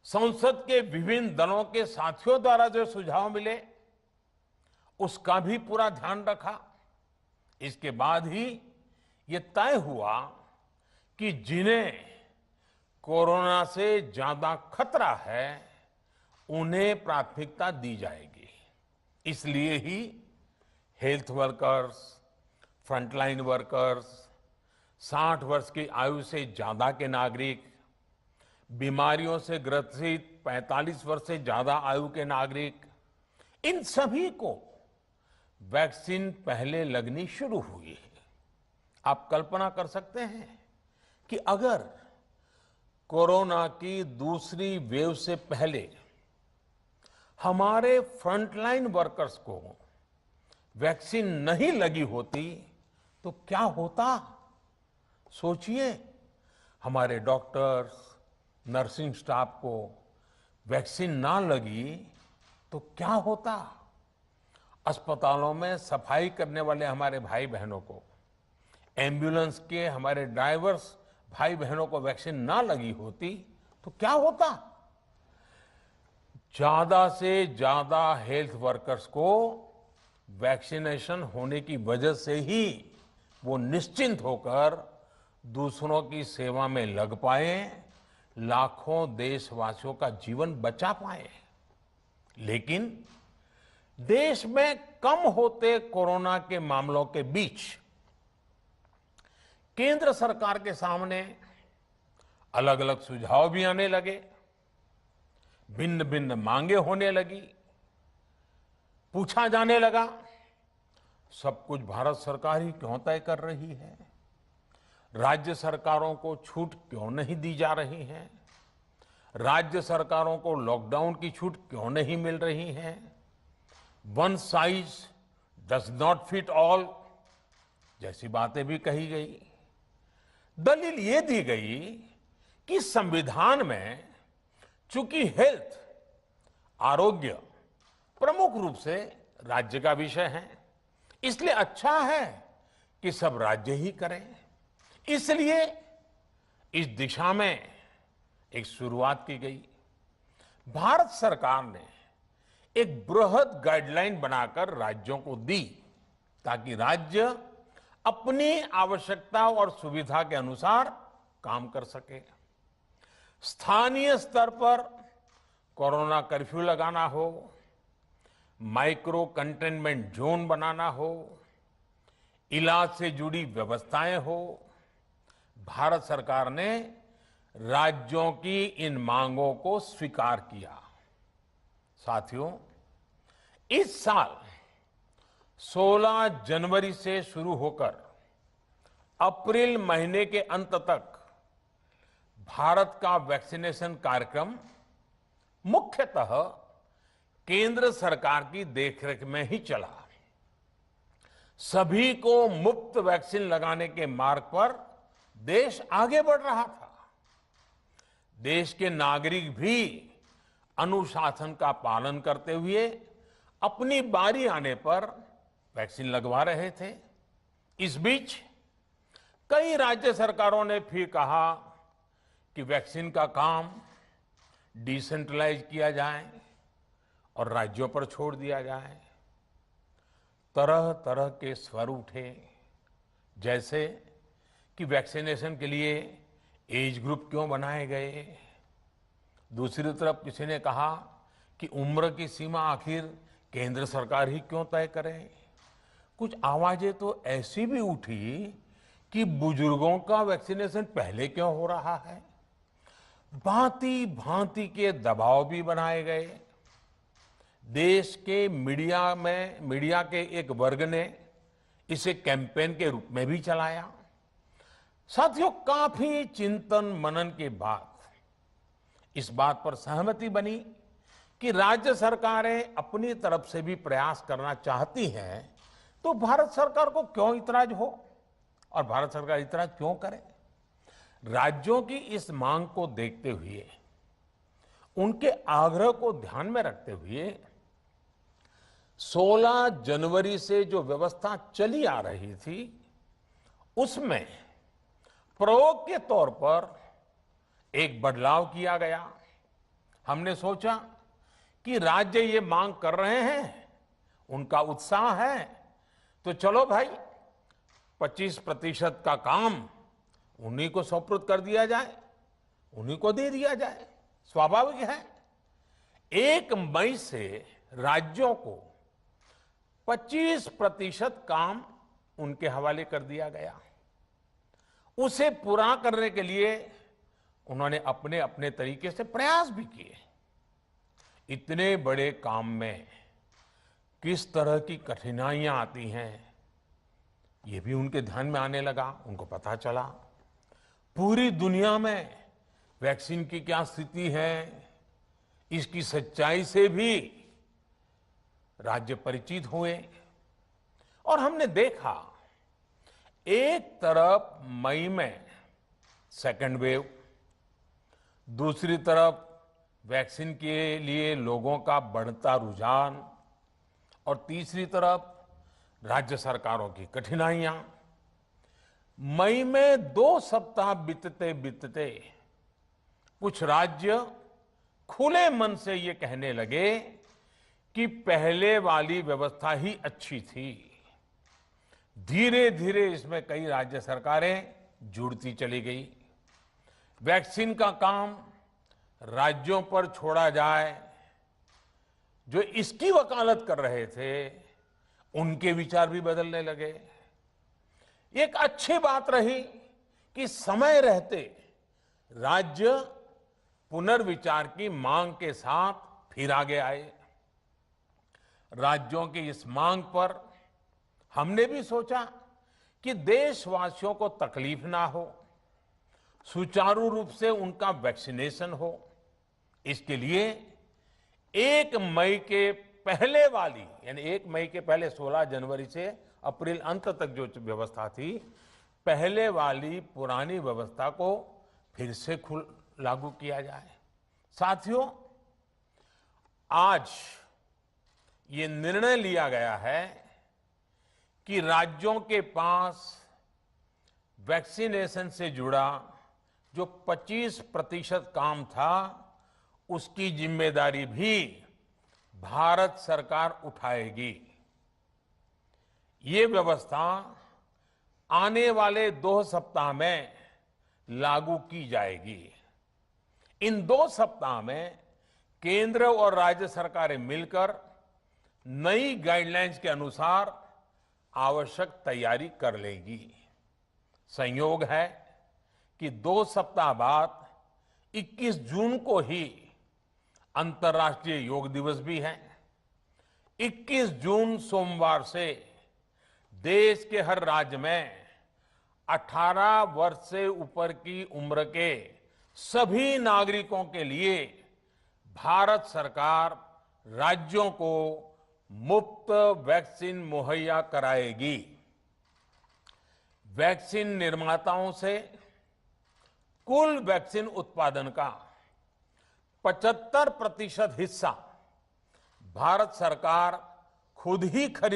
संसद के विभिन्न दलों के साथियों द्वारा जो सुझाव मिले उसका भी पूरा ध्यान रखा। इसके बाद ही ये तय हुआ कि जिन्हें कोरोना से ज्यादा खतरा है उन्हें प्राथमिकता दी जाएगी। इसलिए ही हेल्थ वर्कर्स, फ्रंटलाइन वर्कर्स, 60 वर्ष की आयु से ज्यादा के नागरिक, बीमारियों से ग्रसित 45 वर्ष से ज्यादा आयु के नागरिक, इन सभी को वैक्सीन पहले लगनी शुरू हुई है। आप कल्पना कर सकते हैं कि अगर कोरोना की दूसरी वेव से पहले हमारे फ्रंटलाइन वर्कर्स को वैक्सीन नहीं लगी होती तो क्या होता। सोचिए, हमारे डॉक्टर्स, नर्सिंग स्टाफ को वैक्सीन ना लगी तो क्या होता। अस्पतालों में सफाई करने वाले हमारे भाई बहनों को, एम्बुलेंस के हमारे ड्राइवर्स भाई बहनों को वैक्सीन ना लगी होती तो क्या होता। ज्यादा से ज्यादा हेल्थ वर्कर्स को वैक्सीनेशन होने की वजह से ही वो निश्चिंत होकर दूसरों की सेवा में लग पाए, लाखों देशवासियों का जीवन बचा पाए। लेकिन देश में कम होते कोरोना के मामलों के बीच केंद्र सरकार के सामने अलग अलग सुझाव भी आने लगे, भिन्न भिन्न मांगे होने लगी। पूछा जाने लगा, सब कुछ भारत सरकार ही क्यों तय कर रही है, राज्य सरकारों को छूट क्यों नहीं दी जा रही है, राज्य सरकारों को लॉकडाउन की छूट क्यों नहीं मिल रही है, one size does not fit all जैसी बातें भी कही गई। दलील ये दी गई कि संविधान में चूंकि हेल्थ, आरोग्य प्रमुख रूप से राज्य का विषय है, इसलिए अच्छा है कि सब राज्य ही करें। इसलिए इस दिशा में एक शुरुआत की गई। भारत सरकार ने एक बृहद गाइडलाइन बनाकर राज्यों को दी ताकि राज्य अपनी आवश्यकता और सुविधा के अनुसार काम कर सके। स्थानीय स्तर पर कोरोना कर्फ्यू लगाना हो, माइक्रो कंटेनमेंट जोन बनाना हो, इलाज से जुड़ी व्यवस्थाएं हो, भारत सरकार ने राज्यों की इन मांगों को स्वीकार किया। साथियों, इस साल 16 जनवरी से शुरू होकर अप्रैल महीने के अंत तक भारत का वैक्सीनेशन कार्यक्रम मुख्यतः केंद्र सरकार की देखरेख में ही चला। सभी को मुफ्त वैक्सीन लगाने के मार्ग पर देश आगे बढ़ रहा था। देश के नागरिक भी अनुशासन का पालन करते हुए अपनी बारी आने पर वैक्सीन लगवा रहे थे। इस बीच कई राज्य सरकारों ने फिर कहा कि वैक्सीन का काम डिसेंट्रलाइज किया जाए और राज्यों पर छोड़ दिया जाए। तरह तरह के स्वर उठे, जैसे कि वैक्सीनेशन के लिए एज ग्रुप क्यों बनाए गए। दूसरी तरफ किसी ने कहा कि उम्र की सीमा आखिर केंद्र सरकार ही क्यों तय करे। कुछ आवाजें तो ऐसी भी उठी कि बुजुर्गों का वैक्सीनेशन पहले क्यों हो रहा है। भांति भांति के दबाव भी बनाए गए। देश के मीडिया के एक वर्ग ने इसे कैंपेन के रूप में भी चलाया। साथियों, काफी चिंतन मनन के बाद इस बात पर सहमति बनी कि राज्य सरकारें अपनी तरफ से भी प्रयास करना चाहती हैं, तो भारत सरकार को क्यों इतराज हो और भारत सरकार इतराज क्यों करे। राज्यों की इस मांग को देखते हुए, उनके आग्रह को ध्यान में रखते हुए 16 जनवरी से जो व्यवस्था चली आ रही थी उसमें प्रयोग के तौर पर एक बदलाव किया गया। हमने सोचा कि राज्य ये मांग कर रहे हैं, उनका उत्साह है, तो चलो भाई 25% का काम उन्हीं को सुपुर्द कर दिया जाए, उन्हीं को दे दिया जाए। स्वाभाविक है 1 मई से राज्यों को 25% काम उनके हवाले कर दिया गया। उसे पूरा करने के लिए उन्होंने अपने अपने तरीके से प्रयास भी किए। इतने बड़े काम में किस तरह की कठिनाइयां आती हैं, ये भी उनके ध्यान में आने लगा। उनको पता चला पूरी दुनिया में वैक्सीन की क्या स्थिति है, इसकी सच्चाई से भी राज्य परिचित हुए। और हमने देखा एक तरफ मई में सेकेंड वेव, दूसरी तरफ वैक्सीन के लिए लोगों का बढ़ता रुझान, और तीसरी तरफ राज्य सरकारों की कठिनाइयां। मई में 2 सप्ताह बीतते बीतते कुछ राज्य खुले मन से ये कहने लगे कि पहले वाली व्यवस्था ही अच्छी थी। धीरे धीरे इसमें कई राज्य सरकारें जुड़ती चली गई। वैक्सीन का काम राज्यों पर छोड़ा जाए। जो इसकी वकालत कर रहे थे उनके विचार भी बदलने लगे। एक अच्छी बात रही कि समय रहते राज्य पुनर्विचार की मांग के साथ फिर आगे आए। राज्यों की इस मांग पर हमने भी सोचा कि देशवासियों को तकलीफ ना हो, सुचारू रूप से उनका वैक्सीनेशन हो। इसके लिए 1 मई के पहले वाली, यानी 1 मई के पहले 16 जनवरी से अप्रैल अंत तक जो व्यवस्था थी, पहले वाली पुरानी व्यवस्था को फिर से लागू किया जाए। साथियों, आज ये निर्णय लिया गया है कि राज्यों के पास वैक्सीनेशन से जुड़ा जो 25% काम था, उसकी जिम्मेदारी भी भारत सरकार उठाएगी। ये व्यवस्था आने वाले 2 सप्ताह में लागू की जाएगी। इन 2 सप्ताह में केंद्र और राज्य सरकारें मिलकर नई गाइडलाइंस के अनुसार आवश्यक तैयारी कर लेगी। संयोग है कि 2 सप्ताह बाद 21 जून को ही अंतर्राष्ट्रीय योग दिवस भी है। 21 जून सोमवार से देश के हर राज्य में 18 वर्ष से ऊपर की उम्र के सभी नागरिकों के लिए भारत सरकार राज्यों को मुफ्त वैक्सीन मुहैया कराएगी। वैक्सीन निर्माताओं से कुल वैक्सीन उत्पादन का 75% हिस्सा भारत सरकार खुद ही खरीद